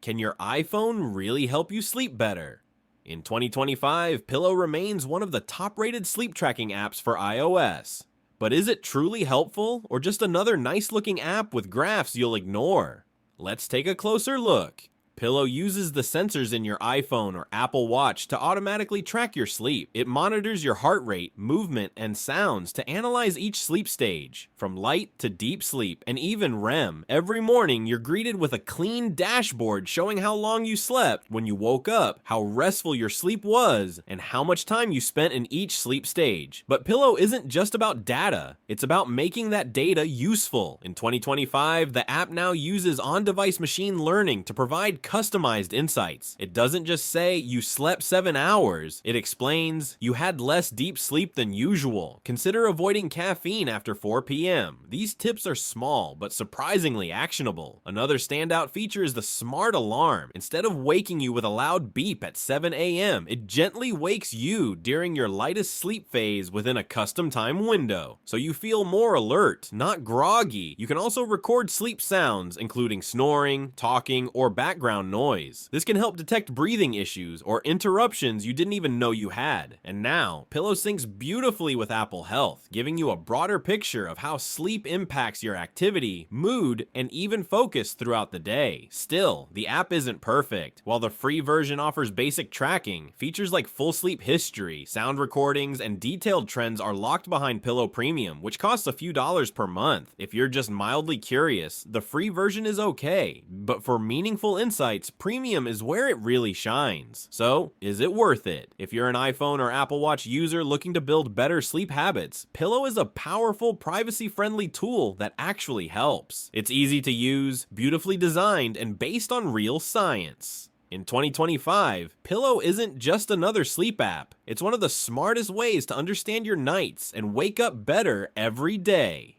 Can your iPhone really help you sleep better? In 2025, Pillow remains one of the top-rated sleep tracking apps for iOS. But is it truly helpful, or just another nice-looking app with graphs you'll ignore? Let's take a closer look. Pillow uses the sensors in your iPhone or Apple Watch to automatically track your sleep. It monitors your heart rate, movement, and sounds to analyze each sleep stage, from light to deep sleep, and even REM. Every morning, you're greeted with a clean dashboard showing how long you slept, when you woke up, how restful your sleep was, and how much time you spent in each sleep stage. But Pillow isn't just about data, it's about making that data useful. In 2025, the app now uses on-device machine learning to provide customized insights. It doesn't just say you slept 7 hours, it explains you had less deep sleep than usual. Consider avoiding caffeine after 4 p.m. These tips are small but surprisingly actionable. Another standout feature is the smart alarm. Instead of waking you with a loud beep at 7 a.m., it gently wakes you during your lightest sleep phase within a custom time window, so you feel more alert, not groggy. You can also record sleep sounds, including snoring, talking, or background noise. This can help detect breathing issues or interruptions you didn't even know you had. And now, Pillow syncs beautifully with Apple Health, giving you a broader picture of how sleep impacts your activity, mood, and even focus throughout the day. Still, the app isn't perfect. While the free version offers basic tracking, features like full sleep history, sound recordings, and detailed trends are locked behind Pillow Premium, which costs a few dollars per month. If you're just mildly curious, the free version is okay, but for meaningful insights, Premium is where it really shines. So, is it worth it? If you're an iPhone or Apple Watch user looking to build better sleep habits, Pillow is a powerful, privacy-friendly tool that actually helps. It's easy to use, beautifully designed, and based on real science. In 2025, Pillow isn't just another sleep app. It's one of the smartest ways to understand your nights and wake up better every day.